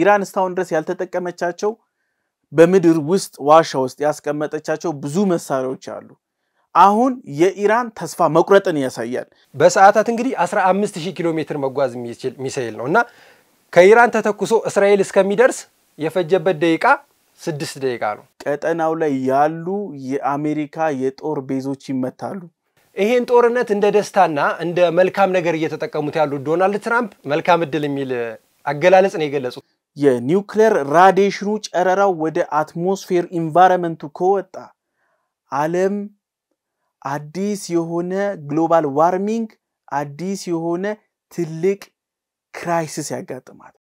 ኢራን እስካሁን ድረስ ያልተጠቀመቻቸው በምድር ውስጥ ዋሻ ውስጥ ያስቀመጠቻቸው ብዙ መሳሪያዎች አሉ አሁን የኢራን ተስፋ መቁረጥን ያሳያል በሰዓታት እንግዲህ 15000 ኪሎ ሜትር መጓዝ የሚችል ሚሳኤል ነውና ከኢራን ተተኩሶ እስራኤል እስከሚደርስ የፈጀበት ደቂቃ 6 ደቂቃ ነው ቀጠናው ላይ ያሉ የአሜሪካ የጦር ቤዞች ይመታሉ ይሄን ጦርነት እንደ ደስታና እንደ መልካም ነገር እየተጠቀሙት ያሉ ዶናልድ ትራምፕ መልካም እድል የሚል አገላለጽ ነው የገለጹት የኒውክሌር ራዲዬሽኑ ጨረራው ወደ አትሞስፌር ኢንቫይሮንመንቱ ከወጣ ዓለም አዲስ የሆነ ግሎባል ዋርሚንግ አዲስ የሆነ ትልቅ ክራይሲስ ያጋጥማል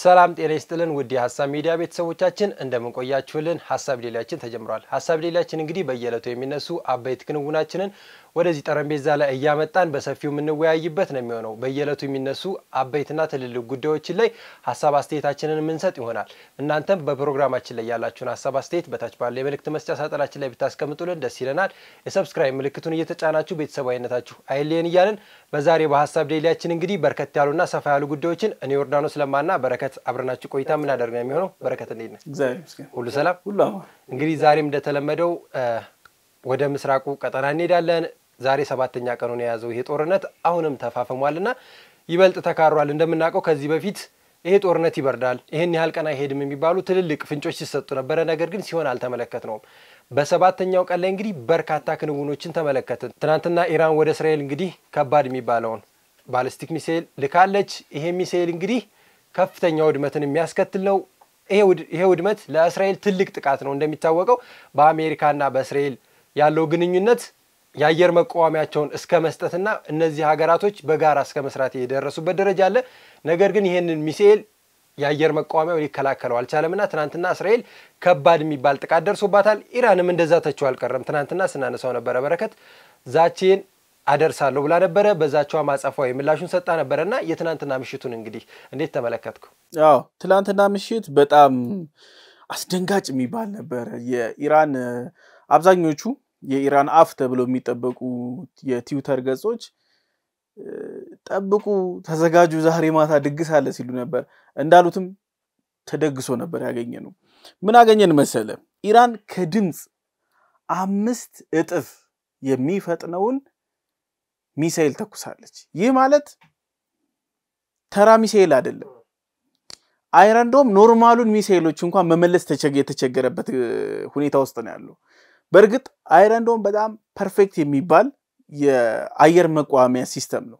ሰላም ጤና ይስጥልን ውድ የሐሳብ ሚዲያ ቤተሰቦቻችን እንደምን ቆያችሁልን ሐሳብ ሌላችን ተጀምሯል ሐሳብ ሌላችን እንግዲህ በየለቱ የሚነሱ አበይት ክንውናችንን ወደዚህ ጠረጴዛ ላይ ያመጣን በሰፊው ምንወያይበት ነው የሚሆነው በየለቱ የሚነሱ አበይትና ትልልቅ ጉዳዮች ላይ ሐሳብ አስተያየታችንን ምንሰጥ ይሆናል እናንተም በፕሮግራማችን ላይ ያላችሁን ሐሳብ አስተያየት በታች ባለው የመልእክት መስጫ ሳጥናችን ላይ ብታስቀምጡልን ደስ ይለናል የሰብስክራይብ ምልክቱን እየተጫናችሁ ቤተሰባዊነታችሁ አይለየን ይያልን በዛሬ በሐሳብ ሌላችን እንግዲህ በርከት ያሉና ሰፋ ያሉ ጉዳዮችን እኔ ዮርዳኖስ ለማና በረከት አብረናችሁ ቆይታ ምን አደርገን የሚሆነው በረከት እንዴት ነህ እግዚአብሔር ይመስገን ሁሉ ሰላም ሁሉ አማን እንግዲህ ዛሬም እንደተለመደው ወደ ምስራቁ ቀጠና እንሄዳለን ዛሬ 7ኛ ቀኑን የያዘው ይሄ ጦርነት አሁንም ተፋፈሟልና ይበልጥ ተካሯል እንደምናቀው ከዚህ በፊት ይሄ ጦርነት ይበርዳል ይሄን ያህል ቀና ይሄድም የሚባሉ ትልልቅ ፍንጮች ሲሰጡ ነበር ነገር ግን ሲሆን አልተመለከትነው በ7ኛው ቀን ላይ እንግዲህ በርካታ ክንውኖችን ተመለከትን ትናንትና ኢራን ወደ እስራኤል እንግዲህ ከባድ የሚባለውን ባሊስቲክ ሚሳኤል ልካለች ይሄ ሚሳኤል እንግዲህ ከፍተኛ ውድመትን የሚያስከትል ነው ይሄ ውድመት ለእስራኤል ትልቅ ጥቃት ነው እንደሚታወቀው በአሜሪካና በእስራኤል ያለው ግንኙነት የአየር መቋሚያቸውን እስከ መስጠትና እነዚህ ሀገራቶች በጋራ እስከ መስራት የደረሱበት ደረጃ አለ ነገር ግን ይሄንን ሚሳኤል የአየር መቋሚያው ሊከላከለው አልቻለምና ትናንትና እስራኤል ከባድ የሚባል ጥቃት ደርሶባታል ኢራንም እንደዛ ተቸው አልቀረም ትናንትና ስናነሳው ነበር በረከት ዛቼን አደርሳለሁ ብላ ነበር በዛቻው ማጻፋው የምላሹን ሰጣ ነበርና የትናንትና ምሽቱን እንግዲህ እንዴት ተመለከትኩ አዎ ትናንትና ምሽት በጣም አስደንጋጭ የሚባል ነበር የኢራን አብዛኞቹ የኢራን አፍ ተብሎ የሚጠበቁ የትዊተር ገጾች ጠብቁ ተዘጋጁ ዛሬ ማታ ድግስ አለ ሲሉ ነበር እንዳሉትም ተደግሶ ነበር ያገኘነው ምን አገኘን መሰለ ኢራን ከድምጽ 5 እጥፍ የሚፈጥነውን ሚሳኤል ተኩሳለች ይህ ማለት ተራ ሚሳኤል አይደለም አይረንዶም ኖርማሉን ሚሳኤሎች እንኳን መመለስ የተቸገረበት ሁኔታ ውስጥ ነው ያለው በርግጥ አይረንዶም በጣም ፐርፌክት የሚባል የአየር መቋሚያ ሲስተም ነው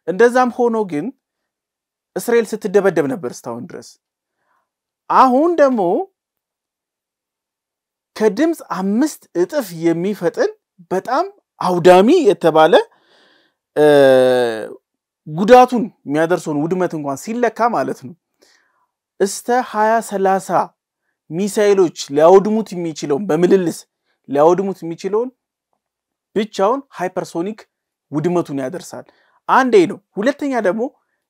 እንደዛም ሆኖ ግን እስራኤል ስትደበደብ ነበር እስካሁን ድረስ አሁን ደግሞ ከድምጽ 5 እጥፍ የሚፈጥን በጣም አውዳሚ የተባለ ጉዳቱን የሚያደርሰውን ውድመት እንኳን ሲለካ ማለት ነው እስተ 20-30 ሚሳኤሎች ሊያወድሙት የሚችለው በምልልስ ሊያወድሙት የሚችለው ብቻውን ሃይፐርሶኒክ ውድመቱን ያደርሳል አንዴ ነው ሁለተኛ ደግሞ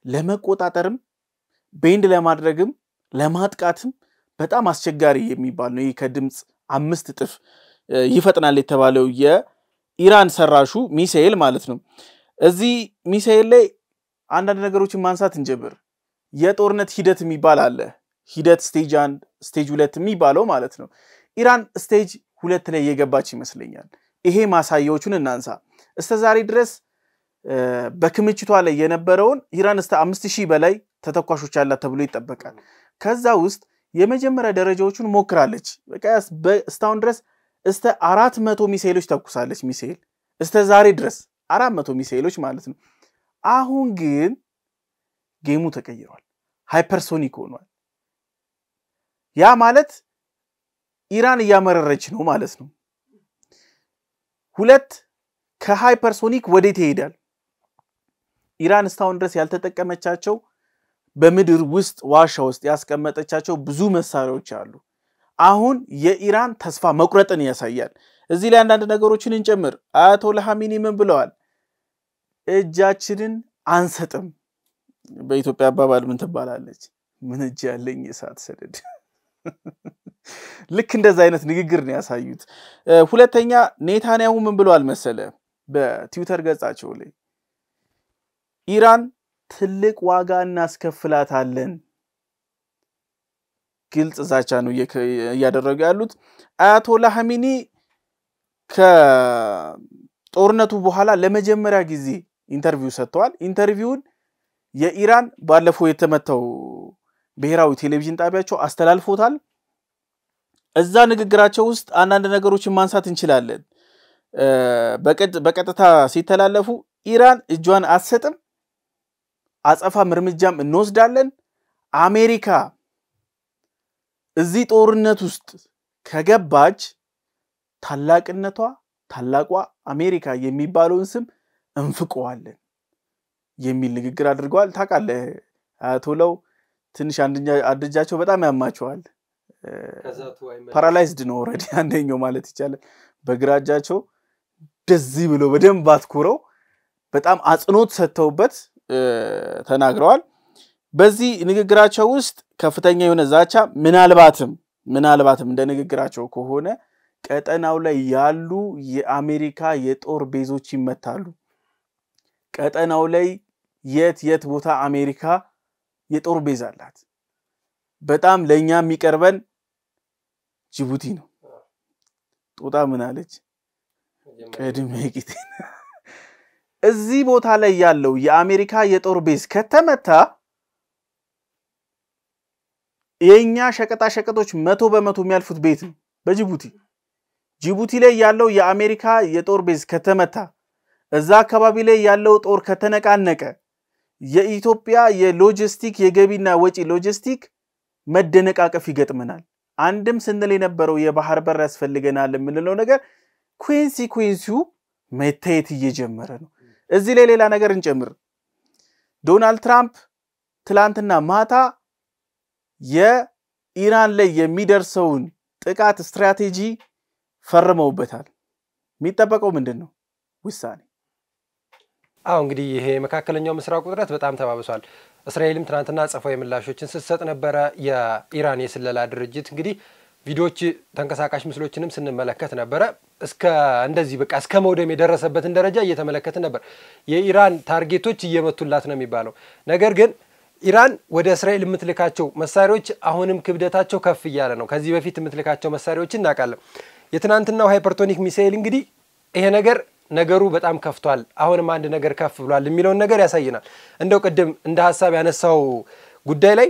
ለመቆጣጠርም ቤንድ ለማድረግም ለማጥቃትም በጣም አስቸጋሪ የሚባል ነው ይሄ ከድምጽ 5 እጥፍ ይፈጥናል የተባለው የኢራን ሰራሹ ሚሳኤል ማለት ነው እዚህ ሚሳኤል ላይ አንዳንድ ነገሮችን ማንሳት እንጀምር የጦርነት ሂደት የሚባል አለ ሂደት ስቴጅ 1 ስቴጅ 2 የሚባለው ማለት ነው ኢራን ስቴጅ 2 ላይ የገባች ይመስለኛል ይሄ ማሳያዎቹን እናንሳ እስከ ዛሬ ድረስ በክምችቷ ላይ የነበረውን ኢራን እስከ 5000 በላይ ተተኳሾች አላት ተብሎ ይጠበቃል ከዛ ውስጥ የመጀመሪያ ደረጃዎቹን ሞክራለች በቃ እስካሁን ድረስ እስከ 400 ሚሳኤሎች ተኩሳለች ሚሳኤል እስከ ዛሬ ድረስ 400 ሚሳኤሎች ማለት ነው አሁን ግን ጌሙ ተቀይሯል ሃይፐርሶኒክ ሆኗል ያ ማለት ኢራን ያመረረች ነው ማለት ነው ሁለት ከሃይፐርሶኒክ ወዴት ይሄዳል ኢራን እስካሁን ድረስ ያልተጠቀመቻቸው በምድር ውስጥ ዋሻ ውስጥ ያስቀመጠቻቸው ብዙ መሳሪያዎች አሉ አሁን የኢራን ተስፋ መቁረጥን ያሳያል እዚህ ላይ አንዳንድ ነገሮችን እንጨምር አያቶላህ ኻሜኒ ምን ብለዋል እጃችንን አንሰጥም በኢትዮጵያ አባባል ምን ተባላለች ምን እጅ ያለኝ እሳት ሰደድ ልክ እንደዛ አይነት ንግግር ነው ያሳዩት ሁለተኛ ኔታንያሁ ምን ብለዋል መሰለ በትዊተር ገጻቸው ላይ ኢራን ትልቅ ዋጋ እናስከፍላታለን ግልጽ ዛቻ ነው ያደረጉ ያሉት አያቶላ ሐሚኒ ከጦርነቱ በኋላ ለመጀመሪያ ጊዜ ኢንተርቪው ሰጥተዋል ኢንተርቪውን የኢራን ባለፈው የተመተው ብሔራዊ ቴሌቪዥን ጣቢያቸው አስተላልፎታል እዛ ንግግራቸው ውስጥ አንድ ነገሮችን ማንሳት እንችላለን በቀጥታ ሲተላለፉ ኢራን እጇን አትሰጥም አጸፋ እርምጃም እንወስዳለን አሜሪካ እዚህ ጦርነት ውስጥ ከገባች ታላቋ አሜሪካ የሚባለውን ስም እንፍቀዋለን የሚል ንግግር አድርገዋል ታቃለህ አያቶላው ትንሽ አንደኛቸው በጣም ያማቸዋል ፓራላይዝድ ነው ኦሬዲ አንደኛው ማለት ይቻላል በግራጃቸው ደዚህ ብሎ በደንብ አትኩረው በጣም አጽኖት ሰጥተውበት ተናግረዋል በዚህ ንግግራቸው ውስጥ ከፍተኛ የሆነ ዛቻ ምናልባትም እንደ ንግግራቸው ከሆነ ቀጠናው ላይ ያሉ የአሜሪካ የጦር ቤዞች ይመታሉ ቀጠናው ላይ የት ቦታ አሜሪካ የጦር ቤዝ አላት በጣም ለኛ የሚቀርበን ጅቡቲ ነው ጦጣ ምን አለች ቀድሜ ቂት እዚህ ቦታ ላይ ያለው የአሜሪካ የጦር ቤዝ ከተመታ የኛ ሸቀጦች 100% የሚያልፉት ቤት ነው በጅቡቲ ላይ ያለው የአሜሪካ የጦር ቤዝ ከተመታ እዛ አካባቢ ላይ ያለው ጦር ከተነቃነቀ የኢትዮጵያ የሎጂስቲክ የገቢና ወጪ ሎጂስቲክ መደነቃቀፍ ይገጥመናል አንድም ስንል የነበረው የባህር በር ያስፈልገናል የምንለው ነገር ኮንሲኩዌንሱ መታየት እየጀመረ ነው እዚህ ላይ ሌላ ነገር እንጨምር ዶናልድ ትራምፕ ትላንትና ማታ የኢራን ላይ የሚደርሰውን ጥቃት ስትራቴጂ ፈርመውበታል የሚጠበቀው ምንድነው ውሳኔ እንግዲህ ይሄ መካከለኛው ምስራቅ ውጥረት በጣም ተባብሷል እስራኤልም ትናንትና አጸፋዊ ምላሾችን ስትሰጥ ነበር የኢራን የስለላ ድርጅት እንግዲህ ቪዲዮዎች ተንቀሳቃሽ ምስሎችንም ስንመለከት ነበር እንደዚህ በቃ እስከ መውደም የደረሰበትን ደረጃ እየተመለከትን ነበር የኢራን ታርጌቶች እየመቱላት ነው የሚባለው ነገር ግን ኢራን ወደ እስራኤል የምትልካቸው መሳሪያዎች አሁንም ክብደታቸው ከፍ ይያለ ነው ከዚህ በፊት የምትልካቸው መሳሪያዎችን እናቃለን የትናንትናው ሃይፐርቶኒክ ሚሳኤል እንግዲህ ይሄ ነገሩ በጣም ከፍቷል አሁንም አንድ ነገር ከፍ ብሏል የሚለው ነገር ያሳየናል እንደው ቀደም እንደ ሐሳብ ያነሳው ጉዳይ ላይ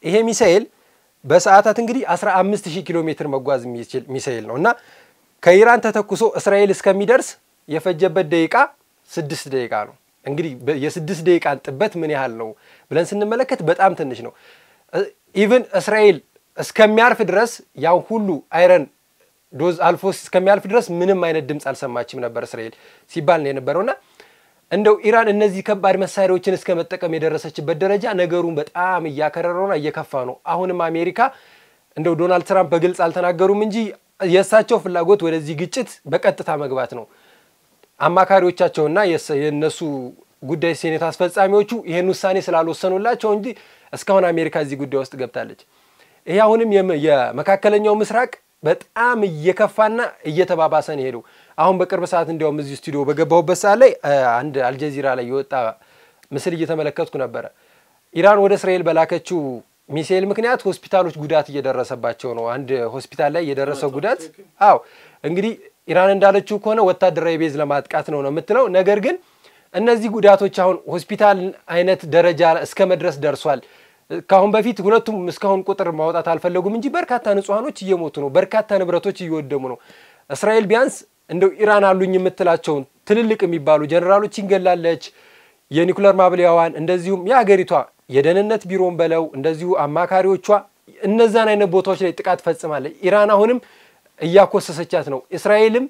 ይሄ ሚሳኤል በሰዓታት እንግዲህ 15000 ኪሎ ሜትር መጓዝ የሚችል ሚሳኤል ነውና ከኢራን ተተኩሶ እስራኤል እስከሚደርስ የፈጀበት ደቂቃ 6 ደቂቃ ነው እንግዲህ የ6 ደቂቃን ጥበት ምን ያህል ነው ብለን ስንመለከት በጣም ትንሽ ነው ኢቭን እስራኤል እስከሚያርፍ ድረስ ያው ሁሉ አይረን ዶዝ አልፎስ እስከሚያልፍ ድረስ ምንም አይነት ድምጽ አልሰማችም ነበር እስራኤል ሲባል ነው የነበረውና እንደው ኢራን እነዚህ ከባድ መሳሪያዎችን እስከመጠቀም የደረሰችበት ደረጃ ነገሩን በጣም እያከረረውና እየከፋ ነው አሁንም አሜሪካ እንደው ዶናልድ ትራምፕ በግልጽ አልተናገሩም እንጂ የሳቸው ፍላጎት ወደዚህ ግጭት በቀጥታ መግባት ነው አማካሪዎቻቸውና የነሱ ጉዳይ ሴኔት አስፈጻሚዎቹ ይሄን ውሳኔ ስላልወሰኑላቸው እንጂ እስካሁን አሜሪካ እዚህ ጉዳይ ውስጥ ገብታለች ይሄ አሁንም የመካከለኛው ምስራቅ በጣም እየከፋና እየተባባሰ ነው ሄዶ አሁን በቅርብ ሰዓት እንዲያውም እዚህ ስቱዲዮ በገባሁበት ሰዓት ላይ አንድ አልጀዚራ ላይ የወጣ ምስል እየተመለከትኩ ነበር ኢራን ወደ እስራኤል በላከችው ሚሳኤል ምክንያት ሆስፒታሎች ጉዳት እየደረሰባቸው ነው አንድ ሆስፒታል ላይ የደረሰው ጉዳት እንግዲህ ኢራን እንዳለችው ከሆነ ወታደራዊ ቤዝ ለማጥቃት ነው የምትለው ነገር ግን እነዚህ ጉዳቶች አሁን ሆስፒታል አይነት ደረጃ እስከ መድረስ ደርሷል ካሁን በፊት ሁለቱም እስካሁን ቁጥር ማውጣት አልፈለጉም እንጂ በርካታ ንጹሃኖች እየሞቱ ነው በርካታ ንብረቶች እየወደሙ ነው እስራኤል ቢያንስ እንደው ኢራን አሉኝ የምትላቸው ትልልቅ የሚባሉ ጀነራሎች ይንገላለች የኒኩለር ማብሊያዋን እንደዚሁም የሀገሪቷ የደህንነት ቢሮን በለው እንደዚሁ አማካሪዎቿ እነዛን አይነት ቦታዎች ላይ ጥቃት ፈጽማለች ኢራን አሁንም እያኮሰሰቻት ነው እስራኤልም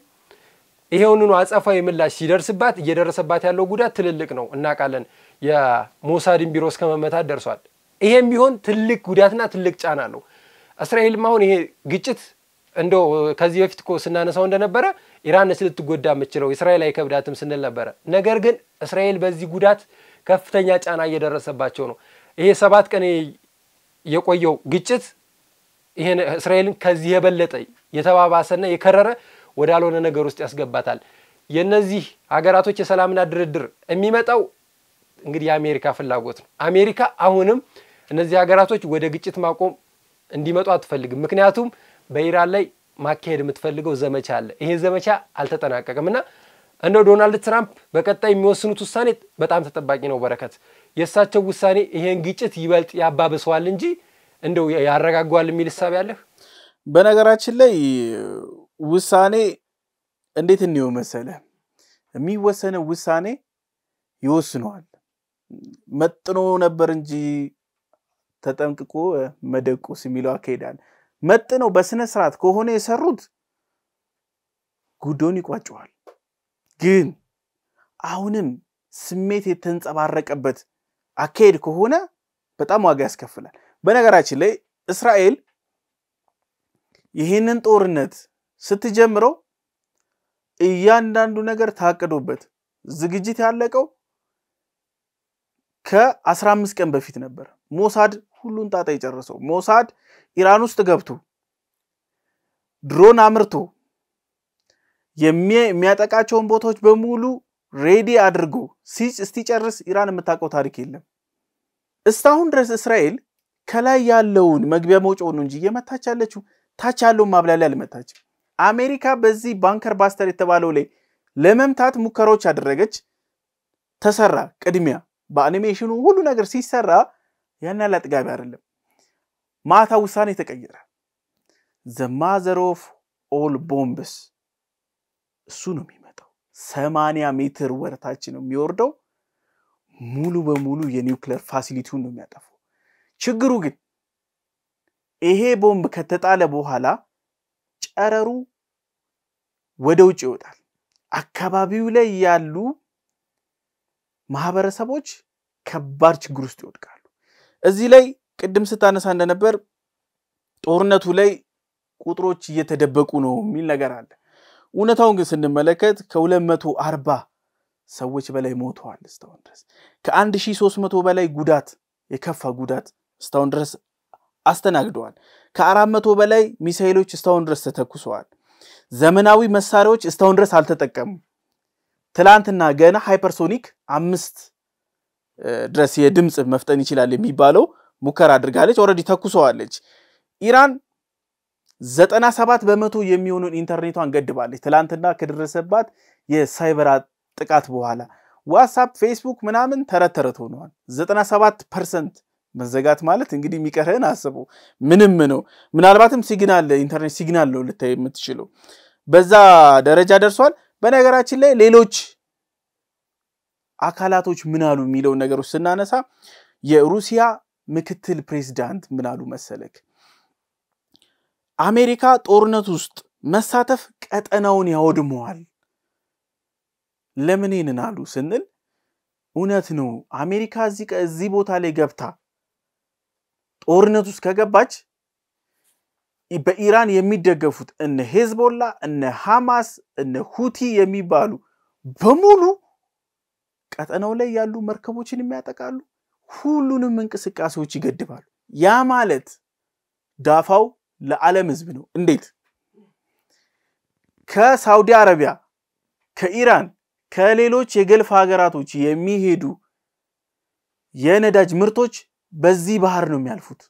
ይሄውንኑ አጸፋዊ ምላሽ ሲደርስባት እየደረሰባት ያለው ጉዳት ትልልቅ ነው እናቃለን የሞሳድን ቢሮ እስከመመታት ደርሷል ይሄም ቢሆን ትልቅ ጉዳትና ትልቅ ጫና ነው እስራኤልም አሁን ይሄ ግጭት እንደው ከዚህ በፊት እኮ ስናነሳው እንደነበረ ኢራን ልትጎዳ የምትችለው እስራኤል አይከብዳትም ስንል ነበር ነገር ግን እስራኤል በዚህ ጉዳት ከፍተኛ ጫና እየደረሰባቸው ነው ይሄ 7 ቀን የቆየው ግጭት ይሄ እስራኤልን ከዚህ የበለጠ የተባባሰና የከረረ ወዳልሆነ ነገር ውስጥ ያስገባታል የነዚህ ሀገራቶች የሰላምና ድርድር የሚመጣው እንግዲህ የአሜሪካ ፍላጎት ነው አሜሪካ አሁንም እነዚህ ሀገራቶች ወደ ግጭት ማቆም እንዲመጡ አትፈልግም ምክንያቱም በኢራን ላይ ማካሄድ የምትፈልገው ዘመቻ አለ ይሄ ዘመቻ አልተጠናቀቀምና እንደው ዶናልድ ትራምፕ በቀጣይ የሚወስኑት ውሳኔ በጣም ተጠባቂ ነው በረከት የሳቸው ውሳኔ ይሄን ግጭት ይበልጥ ያባብሰዋል እንጂ እንደው ያረጋጋዋል የሚል ሐሳብ ያለህ በነገራችን ላይ ውሳኔ እንዴት ነው መሰለ የሚወሰነው ውሳኔ ይወስነዋል መጥኖ ነበር እንጂ ተጠንቅቆ መደቁስ የሚለው አካሄዳል መጥነው በስነ ስርዓት ከሆነ የሰሩት ጉዶን ይቋጫዋል ግን አሁንም ስሜት የተንጸባረቀበት አካሄድ ከሆነ በጣም ዋጋ ያስከፍላል በነገራችን ላይ እስራኤል ይሄንን ጦርነት ስትጀምረው እያንዳንዱ ነገር ታቀዶበት ዝግጅት ያለቀው ከ15 ቀን በፊት ነበር ሞሳድ ሁሉን ጣጣ ይጨርሰው ሞሳድ ኢራን ውስጥ ገብቶ ድሮን አምርቶ የሚያጠቃቸውን ቦታዎች በሙሉ ሬዲ አድርጎ እስቲጨርስ ኢራን የምታቀው ታሪክ የለም እስታሁን ድረስ እስራኤል ከላይ ያለውን መግቢያ መውጫውን እንጂ የመታች ያለችው ታች ያለው ማብላሊያ ለመታች አሜሪካ በዚህ ባንከር ባስተር የተባለው ላይ ለመምታት ሙከራዎች አደረገች ተሰራ ቅድሚያ በአኒሜሽኑ ሁሉ ነገር ሲሰራ ያን ያላጥጋቢ አይደለም ማታ ውሳኔ ተቀየረ the mother of all bombs እሱ ነው የሚመጣው 80 ሜትር ወርታች ነው የሚወርደው ሙሉ በሙሉ የኒውክሌር ፋሲሊቲውን ነው የሚያጠፋው ችግሩ ግን ይሄ ቦምብ ከተጣለ በኋላ ጨረሩ ወደ ውጭ ይወጣል አካባቢው ላይ ያሉ ማህበረሰቦች ከባድ ችግር ውስጥ ይወድቃሉ እዚህ ላይ ቅድም ስታነሳ እንደነበር ጦርነቱ ላይ ቁጥሮች እየተደበቁ ነው የሚል ነገር አለ እውነታውን ግን ስንመለከት ከ240 ሰዎች በላይ ሞተዋል እስታሁን ድረስ ከ1300 በላይ ጉዳት የከፋ ጉዳት እስታሁን ድረስ አስተናግደዋል ከ400 በላይ ሚሳኤሎች እስታሁን ድረስ ተተኩሰዋል ዘመናዊ መሳሪያዎች እስታሁን ድረስ አልተጠቀሙ ትላንትና ገና ሃይፐርሶኒክ 5 ድረስ የድምጽ መፍጠን ይችላል የሚባለው ሙከራ አድርጋለች ኦሬዲ ተኩሰዋለች ኢራን 97% የሚሆኑን ኢንተርኔቷን ገድባለች ትላንትና ከደረሰባት የሳይበር ጥቃት በኋላ ዋትስአፕ ፌስቡክ ምናምን ተረተረት ሆነዋል 97% መዘጋት ማለት እንግዲህ የሚቀርህን አስቡ ምንም ነው ምናልባትም ሲግናል ኢንተርኔት ሲግናል ነው ልታይ የምትችለው በዛ ደረጃ ደርሷል በነገራችን ላይ ሌሎች አካላቶች ምናሉ የሚለው ነገሮች ስናነሳ የሩሲያ ምክትል ፕሬዝዳንት ምናሉ መሰለክ አሜሪካ ጦርነት ውስጥ መሳተፍ ቀጠናውን ያወድመዋል ለምን ይንናሉ ስንል እውነት ነው አሜሪካ እዚህ ቦታ ላይ ገብታ ጦርነት ውስጥ ከገባች በኢራን የሚደገፉት እነ ሄዝቦላ እነ ሐማስ እነ ሁቲ የሚባሉ በሙሉ ቀጠናው ላይ ያሉ መርከቦችን የሚያጠቃሉ ሁሉንም እንቅስቃሴዎች ይገድባሉ ያ ማለት ዳፋው ለዓለም ህዝብ ነው እንዴት ከሳውዲ አረቢያ ከኢራን ከሌሎች የገልፍ ሀገራቶች የሚሄዱ የነዳጅ ምርቶች በዚህ ባህር ነው የሚያልፉት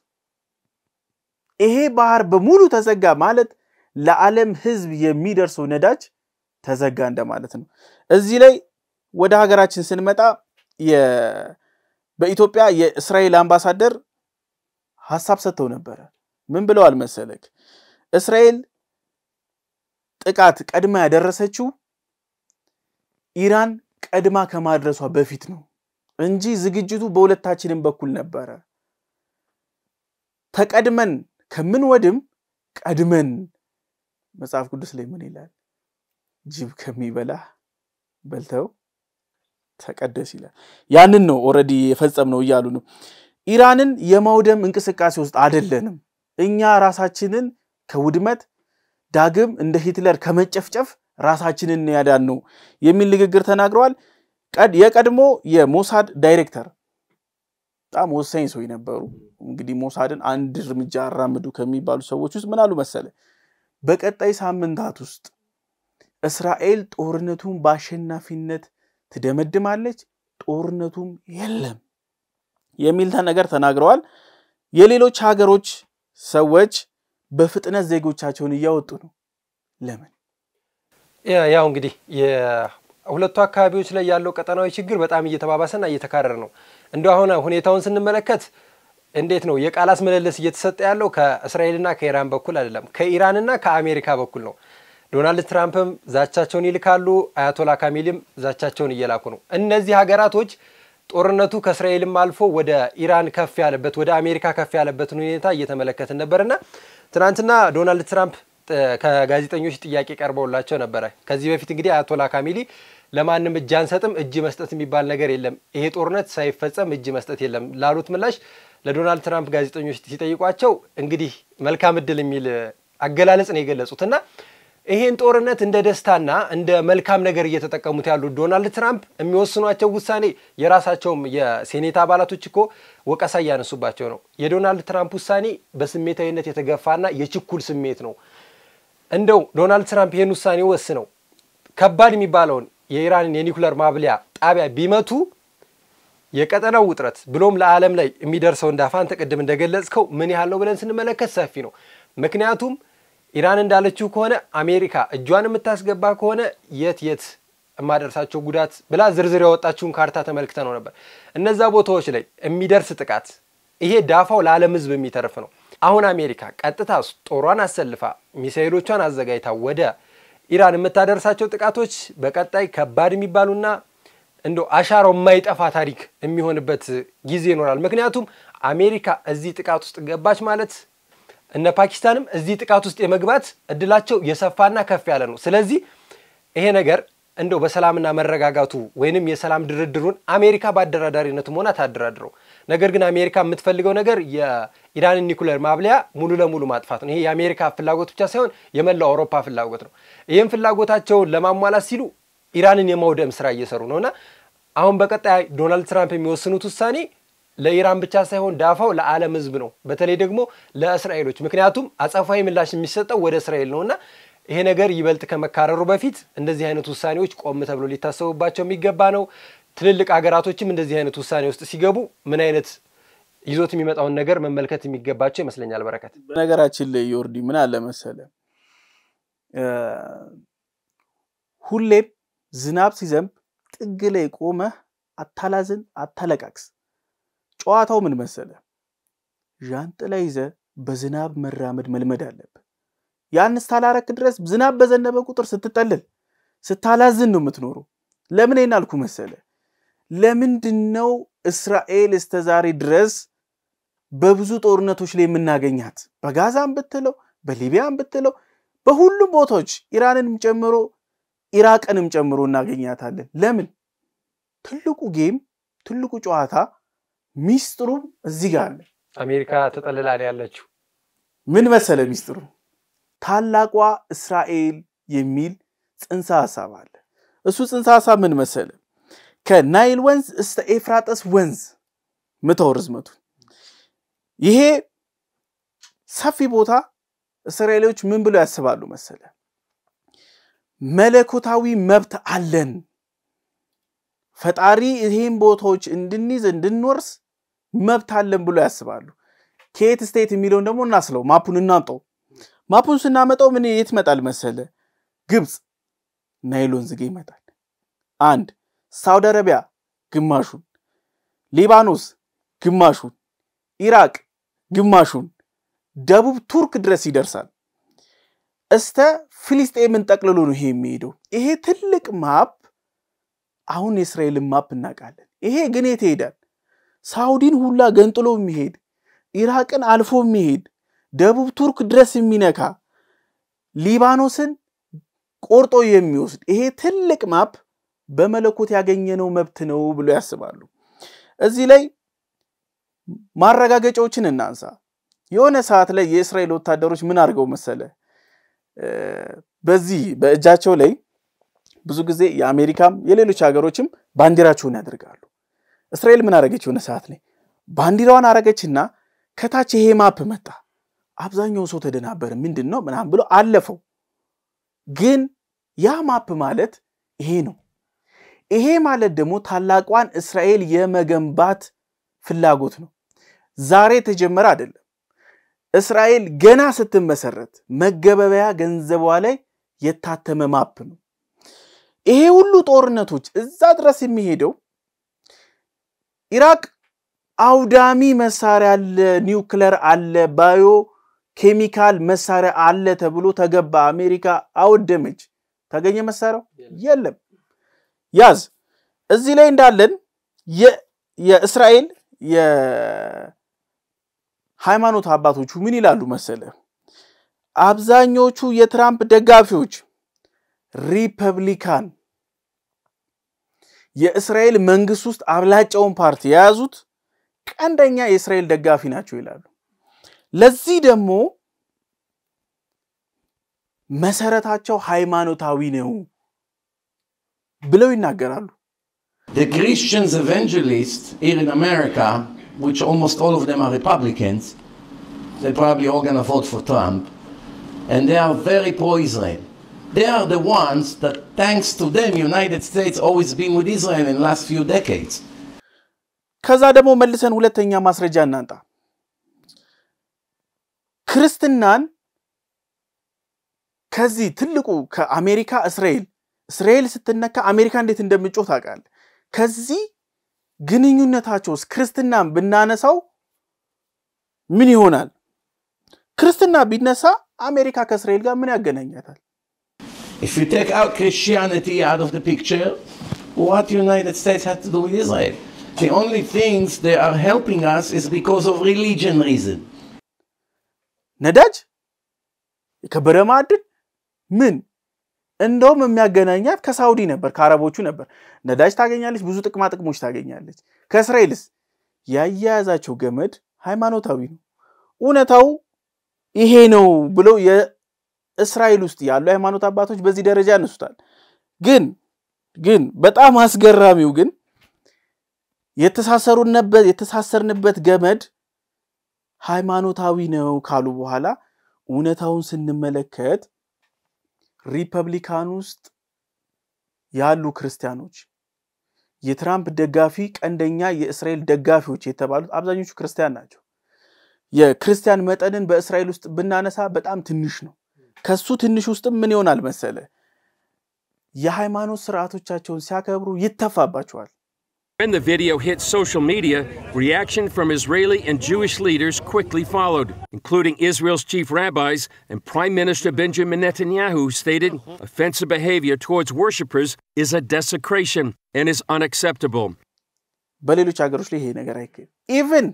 ይሄ ባህር በሙሉ ተዘጋ ማለት ለዓለም ህዝብ የሚደርሰው ነዳጅ ተዘጋ እንደማለት ነው እዚህ ላይ ወደ ሀገራችን ስንመጣ በኢትዮጵያ የእስራኤል አምባሳደር ሐሳብ ሰጥተው ነበር ምን ብለዋል መሰለክ እስራኤል ጥቃት ቀድማ ያደረሰችው ኢራን ቀድማ ከማድረሷ በፊት ነው እንጂ ዝግጅቱ በሁለታችንም በኩል ነበር ተቀድመን ከምን ወድም ቀድመን መጽሐፍ ቅዱስ ላይ ምን ይላል ጅብ ከሚበላ በልተው ተቀደስ ይላል ያንን ነው ኦሬዲ የፈጸምነው ይያሉ ነው ኢራንን የማውደም እንቅስቃሴ ውስጥ አይደለንም እኛ ራሳችንን ከውድመት ዳግም እንደ ሂትለር ከመጨፍጨፍ ራሳችንን ያዳን ነው የሚል ንግግር ተናግረዋል የቀድሞ የሞሳድ ዳይሬክተር በጣም ወሳኝ ሰው የነበሩ እንግዲህ ሞሳድን አንድ እርምጃ አራምዱ ከሚባሉ ሰዎች ውስጥ ምን አሉ መሰለ በቀጣይ ሳምንታት ውስጥ እስራኤል ጦርነቱን በአሸናፊነት ትደመድማለች ጦርነቱም የለም የሚል ነገር ተናግረዋል የሌሎች ሀገሮች ሰዎች በፍጥነት ዜጎቻቸውን እያወጡ ነው ለምን ያው እንግዲህ የሁለቱ አካባቢዎች ላይ ያለው ቀጠናዊ ችግር በጣም እየተባባሰና እየተካረረ ነው እንደው አሁን ሁኔታውን ስንመለከት እንዴት ነው የቃላስ መለለስ እየተሰጠ ያለው ከእስራኤልና ከኢራን በኩል አይደለም ከኢራንና ከአሜሪካ በኩል ነው ዶናልድ ትራምፕም ዛቻቸውን ይልካሉ አያቶላ ካሚልም ዛቻቸውን እየላኩ ነው እነዚህ ሀገራቶች ጦርነቱ ከእስራኤልም አልፎ ወደ ኢራን ከፍ ያለበት ወደ አሜሪካ ከፍ ያለበት ሁኔታ እየተመለከትን ነበርና ትናንትና ዶናልድ ትራምፕ ከጋዜጠኞች ጥያቄ ቀርበውላቸው ነበር ከዚህ በፊት እንግዲህ አያቶላ ካሚሊ ለማንም እጅ አንሰጥም እጅ መስጠት የሚባል ነገር የለም ይሄ ጦርነት ሳይፈጸም እጅ መስጠት የለም ላሉት ምላሽ ለዶናልድ ትራምፕ ጋዜጠኞች ሲጠይቋቸው እንግዲህ መልካም እድል የሚል አገላለጽ ነው የገለጹትና ይሄን ጦርነት እንደ ደስታና እንደ መልካም ነገር እየተጠቀሙት ያሉ ዶናልድ ትራምፕ የሚወስኗቸው ውሳኔ የራሳቸውም የሴኔት አባላቶች እኮ ወቀሳ ያነሱባቸው ነው የዶናልድ ትራምፕ ውሳኔ በስሜታዊነት የተገፋና የችኩል ስሜት ነው እንደው ዶናልድ ትራምፕ ይሄን ውሳኔ ወስነው ከባድ የሚባለውን የኢራንን የኒኩለር ማብሊያ ጣቢያ ቢመቱ የቀጠናው ውጥረት ብሎም ለዓለም ላይ የሚደርሰው እንዳፋን ተቀደም እንደገለጽከው ምን ያህል ነው ብለን ስንመለከት ሰፊ ነው ምክንያቱም ኢራን እንዳለችው ከሆነ አሜሪካ እጇን የምታስገባ ከሆነ የት ማደርሳቸው ጉዳት ብላ ዝርዝር ያወጣችውን ካርታ ተመልክተነው ነበር እነዛ ቦታዎች ላይ የሚደርስ ጥቃት ይሄ ዳፋው ለዓለም ህዝብ የሚተርፍ ነው አሁን አሜሪካ ቀጥታ ጦሯን አሰልፋ ሚሳኤሎቿን አዘጋጅታ ወደ ኢራን የምታደርሳቸው ጥቃቶች በቀጣይ ከባድ የሚባሉና እንደው አሻራው የማይጠፋ ታሪክ የሚሆንበት ጊዜ ይኖራል ምክንያቱም አሜሪካ እዚህ ጥቃት ውስጥ ገባች ማለት እነ ፓኪስታንም እዚህ ጥቃት ውስጥ የመግባት እድላቸው የሰፋና ከፍ ያለ ነው ስለዚህ ይሄ ነገር እንደው በሰላምና መረጋጋቱ ወይንም የሰላም ድርድሩን አሜሪካ ባደራዳሪነት ሆና ታደራድረው ነገር ግን አሜሪካ የምትፈልገው ነገር የኢራን ኒኩለር ማብሊያ ሙሉ ለሙሉ ማጥፋት ነው ይሄ የአሜሪካ ፍላጎት ብቻ ሳይሆን የመላው አውሮፓ ፍላጎት ነው ይሄን ፍላጎታቸውን ለማሟላት ሲሉ ኢራንን የማውደም ስራ እየሰሩ ነውና አሁን በቀጣይ ዶናልድ ትራምፕ የሚወስኑት ውሳኔ ለኢራን ብቻ ሳይሆን ዳፋው ለዓለም ህዝብ ነው በተለይ ደግሞ ለእስራኤሎች ምክንያቱም አጻፋዊ ምላሽ የሚሰጠው ወደ እስራኤል ነውና ይሄ ነገር ይበልጥ ከመካረሩ በፊት እንደዚህ አይነት ውሳኔዎች ቆም ተብሎ ሊታሰቡባቸው የሚገባ ነው ትልልቅ ሀገራቶችም እንደዚህ አይነት ውሳኔ ውስጥ ሲገቡ ምን አይነት ይዞት የሚመጣውን ነገር መመልከት የሚገባቸው ይመስለኛል በረከት በነገራችን ላይ ዮርዲ ምን አለ መሰለ ሁሌም ዝናብ ሲዘንብ ጥግ ላይ ቆመ አታላዝን አታለቃቅስ ጨዋታው ምን መሰለ ዣንጥላ ይዘ በዝናብ መራመድ መልመድ አለበት ያንስ ታላረክ ድረስ ዝናብ በዘነበ ቁጥር ስትጠልል ስታላዝን ነው የምትኖረው ለምን ይናልኩ መሰለ ለምንድነው እስራኤል እስተዛሬ ድረስ በብዙ ጦርነቶች ላይ የምናገኛት በጋዛም ብትለው በሊቢያም ብትለው በሁሉም ቦታዎች ኢራንንም ጨምሮ ኢራቅንም ጨምሮ እናገኛታለን ለምን ትልቁ ጌም ትልቁ ጨዋታ ሚስጥሩ እዚህ ጋር አለ አሜሪካ ተጠልላ ያለችው ምን መሰለ ሚስጥሩ ታላቋ እስራኤል የሚል ጽንሰ ሐሳብ አለ እሱ ጽንሰ ሐሳብ ምን መሰለ ከናይል ወንዝ እስከ ኤፍራጥስ ወንዝ ምትወርዝመቱ ይሄ ሰፊ ቦታ እስራኤሎች ምን ብለው ያስባሉ መሰለ መለኮታዊ መብት አለን ፈጣሪ ይሄን ቦታዎች እንድንይዝ እንድንወርስ መብት አለን ብለው ያስባሉ ኬት ስቴት የሚለው ደግሞ እናስለው ማፑን እናምጣው ማፑን ስናመጣው ምን የት መጣል መሰለ ግብጽ ናይል ወንዝ ጋር ይመጣል አንድ ሳውዲ አረቢያ ግማሹን ሊባኖስ ግማሹን ኢራቅ ግማሹን ደቡብ ቱርክ ድረስ ይደርሳል እስተ ፍልስጤምን ጠቅልሎ ነው ይሄ የሚሄደው ይሄ ትልቅ ማፕ አሁን የእስራኤል ማፕ እናቃለን ይሄ ግን የት ይሄዳል ሳውዲን ሁላ ገንጥሎ የሚሄድ ኢራቅን አልፎ የሚሄድ ደቡብ ቱርክ ድረስ የሚነካ ሊባኖስን ቆርጦ የሚወስድ ይሄ ትልቅ ማፕ በመለኮት ያገኘነው መብት ነው ብሎ ያስባሉ እዚህ ላይ ማረጋገጫዎችን እናንሳ የሆነ ሰዓት ላይ የእስራኤል ወታደሮች ምን አድርገው መሰለ በዚህ በእጃቸው ላይ ብዙ ጊዜ የአሜሪካም የሌሎች ሀገሮችም ባንዲራቸውን ያደርጋሉ እስራኤል ምን አረገች የሆነ ሰዓት ላይ ባንዲራዋን አረገችና ከታች ይሄ ማፕ መጣ አብዛኛው ሰው ተደናበር ምንድነው ምናም ብሎ አለፈው ግን ያ ማፕ ማለት ይሄ ነው ይሄ ማለት ደግሞ ታላቋን እስራኤል የመገንባት ፍላጎት ነው ዛሬ ተጀመረ አይደለም እስራኤል ገና ስትመሰረት መገበበያ ገንዘቧ ላይ የታተመ ማፕ ነው ይሄ ሁሉ ጦርነቶች እዛ ድረስ የሚሄደው ኢራቅ አውዳሚ መሳሪያ አለ ኒውክሌር አለ ባዮ ኬሚካል መሳሪያ አለ ተብሎ ተገባ አሜሪካ አወደመች ታገኘ መሳሪያው የለም ያዝ እዚህ ላይ እንዳለን የእስራኤል የሃይማኖት አባቶቹ ምን ይላሉ መሰለ አብዛኞቹ የትራምፕ ደጋፊዎች ሪፐብሊካን የእስራኤል መንግስት ውስጥ አብላጫውን ፓርቲ ያዙት ቀንደኛ የእስራኤል ደጋፊ ናቸው ይላሉ ለዚህ ደግሞ መሰረታቸው ሃይማኖታዊ ነው ብለው ይናገራሉ The Christians evangelists here in America, which almost all of them are Republicans, they're probably all going to vote for Trump, and they are very pro-Israel. They are the ones that, thanks to them, United States always been with Israel in the last few decades. ከዛ ደግሞ መልሰን ሁለተኛ ማስረጃ እናንጣ ክርስትናን ከዚህ ትልቁ ከአሜሪካ እስራኤል ስትነካ አሜሪካ እንዴት እንደምጮህ ታውቃለ ከዚህ ግንኙነታቸውስ ክርስትናን ብናነሳው ምን ይሆናል ክርስትና ቢነሳ አሜሪካ ከእስራኤል ጋር ምን ያገናኛታል If you take out Christianity out of the picture, what United States has to do with Israel? The only things they are helping us is because of religion reason. ነዳጅ የከበረ ማዕድን ምን እንደውም የሚያገናኛት ከሳውዲ ነበር ከአረቦቹ ነበር ነዳጅ ታገኛለች ብዙ ጥቅሞች ታገኛለች ከእስራኤልስ ያያያዛቸው ገመድ ሃይማኖታዊ ነው ኡነታው ይሄ ነው ብለው የእስራኤል ውስጥ ያሉ ሃይማኖት አባቶች በዚህ ደረጃ ያነሱታል ግን በጣም አስገራሚው ግን የተሳሰርንበት ገመድ ሃይማኖታዊ ነው ካሉ በኋላ ኡነታውን ስንመለከት ሪፐብሊካን ውስጥ ያሉ ክርስቲያኖች የትራምፕ ደጋፊ ቀንደኛ የእስራኤል ደጋፊዎች የተባሉት አብዛኞቹ ክርስቲያን ናቸው የክርስቲያን መጠንን በእስራኤል ውስጥ ብናነሳ በጣም ትንሽ ነው ከሱ ትንሽ ውስጥ ምን ይሆናል መሰለ የሃይማኖት ስርዓቶቻቸውን ሲያከብሩ ይተፋባቸዋል When the video hit social media, reaction from Israeli and Jewish leaders quickly followed, including Israel's chief rabbis and Prime Minister Benjamin Netanyahu stated offensive behavior towards worshippers is a desecration and is unacceptable. በሌሎች ሀገሮች ላይ ይሄ ነገር አይከይም even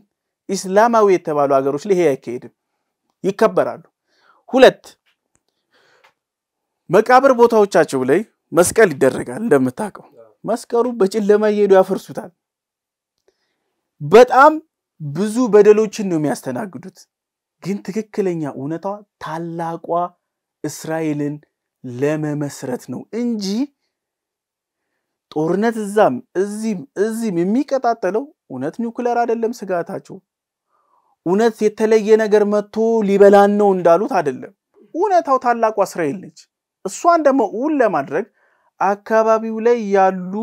ኢስላማዊ የተባሉ ሀገሮች ላይ ይሄ አይከይም ይከበራሉ ሁለት መቃብር ቦታዎቻቸው ላይ መስቀል ይደረጋል እንደምታውቀው መስቀሉ በጨለማ ይሄዱ ያፈርሱታል በጣም ብዙ በደሎችን ነው የሚያስተናግዱት ግን ትክክለኛ ኡነታው ታላቋ እስራኤልን ለመመስረት ነው እንጂ ጦርነት እዚህም የሚቀጣጠለው ኡነት ኒውክሌር አይደለም ስጋታቸው ኡነት የተለየ ነገር መጥቶ ሊበላን ነው እንዳሉት አይደለም ኡነታው ታላቋ እስራኤል ነች እሷን ደግሞ ለማድረግ አካባቢው ላይ ያሉ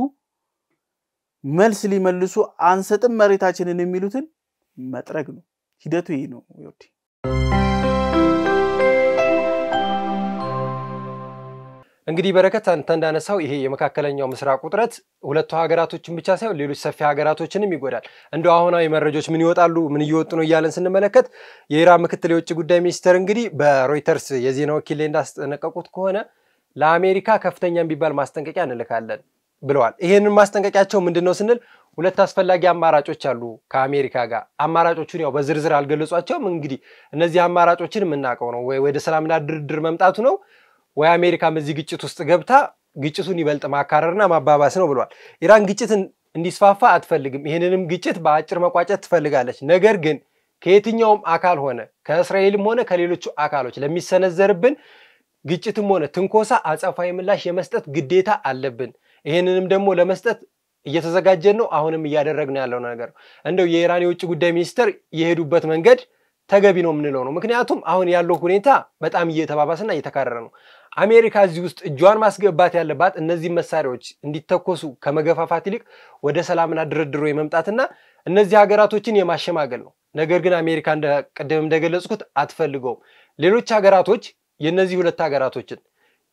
መልስ ሊመልሱ አንሰጥም መሬታችንን የሚሉትን መጥረግ ነው ሂደቱ ይሄ ነው ይወዲ እንግዲህ በረከት አንተ እንዳነሳው ይሄ የመካከለኛው ምስራቅ ቁጥረት ሁለቱ ሀገራቶችን ብቻ ሳይሆን ሌሎች ሰፊ ሀገራቶችንም ይጎዳል እንደው አሁናዊ መረጃዎች ምን ይወጣሉ ምን እየወጡ ነው ይያለን ስንመለከት የኢራን ምክትል የውጭ ጉዳይ ሚኒስትር እንግዲህ በሮይተርስ የዜና ወኪል ላይ እንዳስጠነቀቁት ከሆነ ለአሜሪካ ከፍተኛም ቢባል ማስጠንቀቂያ እንልካለን ብለዋል ይሄንን ማስጠንቀቂያቸው ምንድነው ስንል ሁለት አስፈላጊ አማራጮች አሉ ከአሜሪካ ጋር አማራጮቹን ያው በዝርዝር አልገለጿቸውም እንግዲህ እነዚህ አማራጮችን ምናቀው ነው ወይ ወደ ሰላምና ድርድር መምጣቱ ነው ወይ አሜሪካ በዚህ ግጭት ውስጥ ገብታ ግጭቱን ይበልጥ ማካረርና ማባባስ ነው ብለዋል ኢራን ግጭትን እንዲስፋፋ አትፈልግም ይሄንንም ግጭት በአጭር መቋጨት ትፈልጋለች ነገር ግን ከየትኛውም አካል ሆነ ከእስራኤልም ሆነ ከሌሎች አካሎች ለሚሰነዘርብን ግጭትም ሆነ ትንኮሳ አጸፋዊ ምላሽ የመስጠት ግዴታ አለብን ይሄንንም ደግሞ ለመስጠት እየተዘጋጀን ነው አሁንም እያደረግን ያለው ነገር እንደው የኢራን የውጭ ጉዳይ ሚኒስትር የሄዱበት መንገድ ተገቢ ነው ምንለው ነው ምክንያቱም አሁን ያለው ሁኔታ በጣም እየተባባሰና እየተካረረ ነው አሜሪካ እዚህ ውስጥ እጇን ማስገባት ያለባት እነዚህ መሳሪያዎች እንዲተኮሱ ከመገፋፋት ይልቅ ወደ ሰላምና ድርድሩ የመምጣትና እነዚህ ሀገራቶችን የማሸማገል ነው ነገር ግን አሜሪካ ቀደም እንደገለጽኩት አትፈልገውም ሌሎች ሀገራቶች የነዚህ ሁለት ሀገራቶችን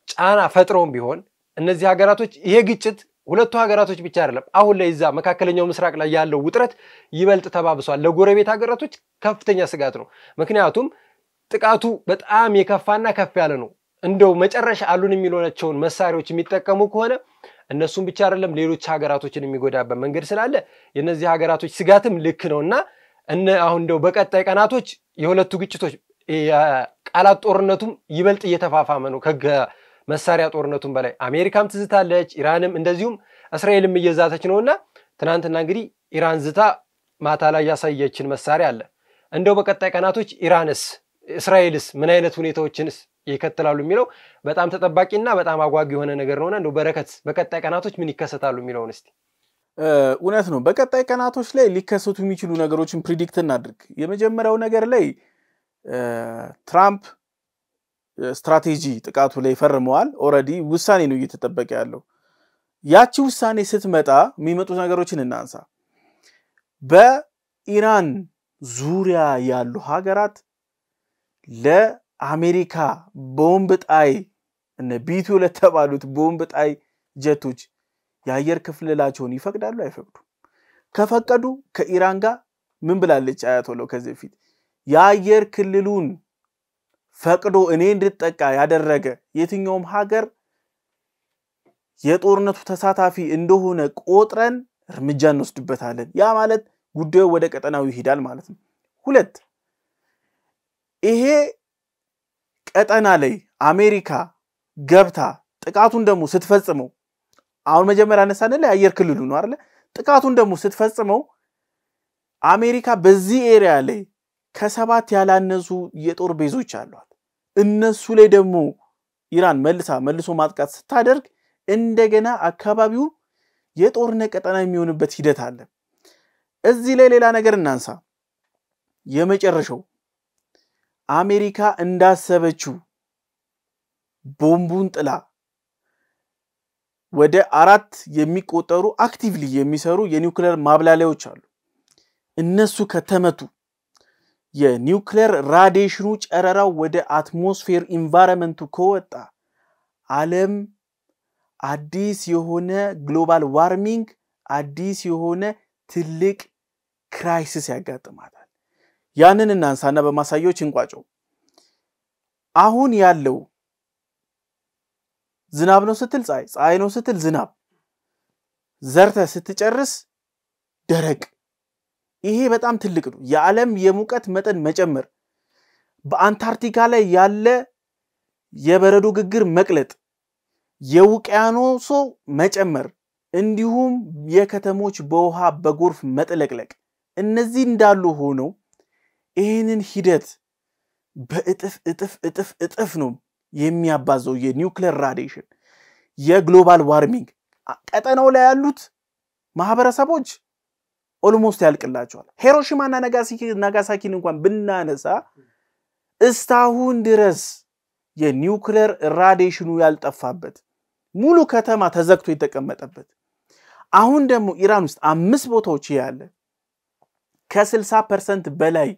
ጫና ፈጥረውም ቢሆን እነዚህ ሀገራቶች ይሄ ግጭት ሁለቱ ሀገራቶች ብቻ አይደለም አሁን ላይ እዛ መካከለኛው ምስራቅ ላይ ያለው ውጥረት ይበልጥ ተባብሷል ለጎረቤት ሀገራቶች ከፍተኛ ስጋት ነው ምክንያቱም ጥቃቱ በጣም የከፋና ከፍ ያለ ነው እንደው መጨረሻ አሉን የሚሉናቸውን መሳሪያዎች የሚጠቀሙ ከሆነ እነሱም ብቻ አይደለም ሌሎች ሀገራቶችን የሚጎዳበት መንገድ ስላለ የነዚህ ሀገራቶች ስጋትም ልክ ነውና አሁን እንደው በቀጣይ ቀናቶች የሁለቱ ግጭቶች ቃላት ጦርነቱም ይበልጥ እየተፋፋመ ነው ከመሳሪያ ጦርነቱም በላይ አሜሪካም ትዝታለች ኢራንም እንደዚሁም እስራኤልም እየዛተች ነውና ትናንትና እንግዲህ ኢራን ዝታ ማታ ላይ ያሳየችን መሳሪያ አለ እንደው በቀጣይ ቀናቶች ኢራንስ እስራኤልስ ምን አይነት ሁኔታዎችንስ ይከተላሉ የሚለው በጣም ተጠባቂና በጣም አጓጊ የሆነ ነገር ነውና እንደው በረከት በቀጣይ ቀናቶች ምን ይከሰታሉ የሚለውን እስቲ እውነት ነው በቀጣይ ቀናቶች ላይ ሊከሰቱ የሚችሉ ነገሮችን ፕሪዲክት እናድርግ የመጀመሪያው ነገር ላይ ትራምፕ ስትራቴጂ ጥቃቱ ላይ ፈርመዋል ኦሬዲ ውሳኔ ነው እየተጠበቀ ያለው ያቺ ውሳኔ ስትመጣ የሚመጡ ነገሮችን እናንሳ በኢራን ዙሪያ ያሉ ሀገራት ለአሜሪካ ቦምብ ጣይ እነ ቢቱ ለተባሉት ቦምብ ጣይ ጀቶች የአየር ክልላቸውን ይፈቅዳሉ አይፈቅዱ ከፈቀዱ ከኢራን ጋር ምን ብላለች አያቶላው ከዚህ በፊት የአየር ክልሉን ፈቅዶ እኔ እንድጠቃ ያደረገ የትኛውም ሀገር የጦርነቱ ተሳታፊ እንደሆነ ቆጥረን እርምጃ እንወስድበታለን ያ ማለት ጉዳዩ ወደ ቀጠናው ይሄዳል ማለት ነው ሁለት ይሄ ቀጠና ላይ አሜሪካ ገብታ ጥቃቱን ደሞ ስትፈጽመው አሁን መጀመሪያ አነሳነለ የአየር ክልሉ ነው አይደል ጥቃቱን ደሞ ስትፈጽመው አሜሪካ በዚህ ኤሪያ ላይ ከሰባት ያላነሱ የጦር ቤዞች አሏት እነሱ ላይ ደሞ ኢራን መልሶ ማጥቃት ስታደርግ እንደገና አካባቢው የጦርነት ቀጠና የሚሆንበት ሂደት አለ እዚህ ላይ ሌላ ነገር እናንሳ የመጨረሻው አሜሪካ እንዳሰበችው ቦምቡን ጥላ ወደ 4 የሚቆጠሩ አክቲቭሊ የሚሰሩ የኒውክሌር ማብላሊያዎች አሉ እነሱ ከተመቱ የኒውክሌር ራዲዬሽኑ ጨረራው ወደ አትሞስፌር ኢንቫይሮንመንቱ ከወጣ ዓለም አዲስ የሆነ ግሎባል ዋርሚንግ አዲስ የሆነ ትልቅ ክራይሲስ ያጋጥማታል ያንን እናንሳና በማሳያዎች እንቋጨው አሁን ያለው ዝናብ ነው ስትል ፀሐይ ነው ስትል ዝናብ ዘርተ ስትጨርስ ደረቅ ይሄ በጣም ትልቅ ነው የዓለም የሙቀት መጠን መጨመር በአንታርክቲካ ላይ ያለ የበረዶ ግግር መቅለጥ የውቅያኖሱ መጨመር እንዲሁም የከተሞች በውሃ በጎርፍ መጥለቅለቅ እነዚህ እንዳሉ ሆኖ ይሄንን ሂደት በእጥፍ ነው የሚያባዘው የኒውክሌር ራዲዬሽን የግሎባል ዋርሚንግ ቀጠናው ላይ ያሉት ማህበረሰቦች ኦልሞስት ያልቅላቸዋል ሂሮሺማና ናጋሳኪን እንኳን ብናነሳ እስታሁን ድረስ የኒውክሌር ራዲዬሽኑ ያልጠፋበት ሙሉ ከተማ ተዘግቶ የተቀመጠበት አሁን ደግሞ ኢራን ውስጥ 5 ቦታዎች ያለ ከ60% በላይ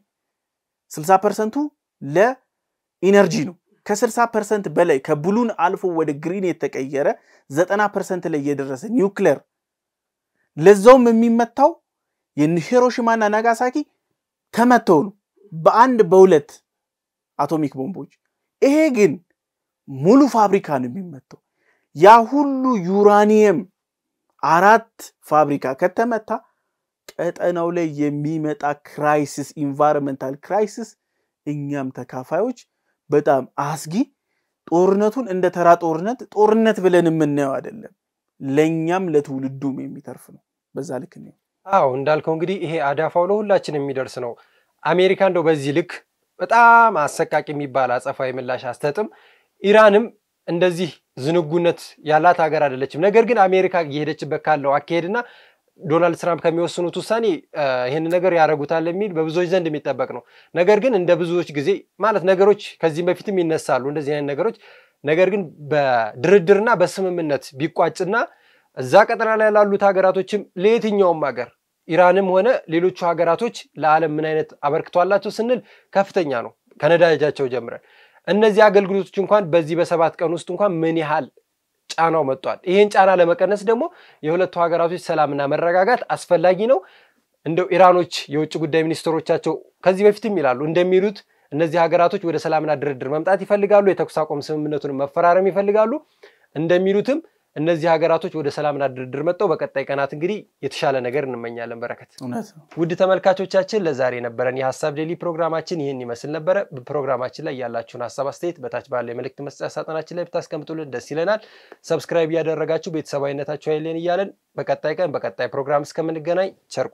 60%ቱ ለኢነርጂ ነው ከ60% በላይ ከብሉን አልፎ ወደ ግሪን የተቀየረ 90% ላይ የደረሰ ኒውክሌር ለዛውም የሚመታው የሂሮሺማና ናጋሳኪ ተመተው ነው በአንድ በሁለት አቶሚክ ቦምቦች ይሄ ግን ሙሉ ፋብሪካ ነው የሚመታው ያ ሁሉ ዩራኒየም 4 ፋብሪካ ከተመታ ቀጠናው ላይ የሚመጣ ክራይሲስ ኢንቫይሮንመንታል ክራይሲስ እኛም ተካፋዮች በጣም አስጊ ጦርነቱን እንደ ተራ ጦርነት ብለን የምናየው አይደለም ለኛም ለትውልዱም የሚተርፍ ነው በዛ ልክ ነው አዎ እንዳልከው እንግዲህ ይሄ አዳፋው ለሁላችንም የሚደርስ ነው አሜሪካ እንደው በዚህ ልክ በጣም አሰቃቂ የሚባል አጸፋዊ ምላሽ አስተጥም ኢራንም እንደዚህ ዝንጉነት ያላት ሀገር አይደለችም ነገር ግን አሜሪካ እየሄደችበት ካለው አካሄድና ዶናልድ ትራምፕ ከሚወስኑት ውሳኔ ይሄን ነገር ያረጉታል የሚል በብዙዎች ዘንድ የሚጠበቅ ነው ነገር ግን እንደ ብዙዎች ጊዜ ማለት ነገሮች ከዚህ በፊትም ይነሳሉ እንደዚህ አይነት ነገሮች ነገር ግን በድርድርና በስምምነት ቢቋጭና እዛ ቀጠና ላይ ያሉት ሀገራቶችም ለየትኛውም ሀገር ኢራንም ሆነ ሌሎች ሀገራቶች ለዓለም ምን አይነት አበርክቷላቸው ስንል ከፍተኛ ነው ከነዳጃቸው ጀምረን እነዚህ አገልግሎቶች እንኳን በዚህ በ7 ቀን ውስጥ እንኳን ምን ያህል ጫናው መጥቷል ይሄን ጫና ለመቀነስ ደግሞ የሁለቱ ሀገራቶች ሰላምና መረጋጋት አስፈላጊ ነው እንደው ኢራኖች የውጭ ጉዳይ ሚኒስትሮቻቸው ከዚህ በፊትም ይላሉ እንደሚሉት እነዚህ ሀገራቶች ወደ ሰላምና ድርድር መምጣት ይፈልጋሉ የተኩስ አቁም ስምምነቱን መፈራረም ይፈልጋሉ እንደሚሉትም እነዚህ ሀገራቶች ወደ ሰላምና ድርድር መጥተው በቀጣይ ቀናት እንግዲህ የተሻለ ነገር እንመኛለን በረከት ውድ ተመልካቾቻችን ለዛሬ ነበረን የሐሳብ ዴሊ ፕሮግራማችን ይሄን ይመስል ነበር በፕሮግራማችን ላይ ያላችሁን ሐሳብ አስተያየት በታች ባለ መልእክት መስጫ ሳጥናችን ላይ ብታስቀምጡልን ደስ ይለናል ሰብስክራይብ ያደረጋችሁ ቤተሰባዊነታችሁ አይለን ይያለን በቀጣይ ቀን በቀጣይ ፕሮግራም እስከምንገናኝ ቸር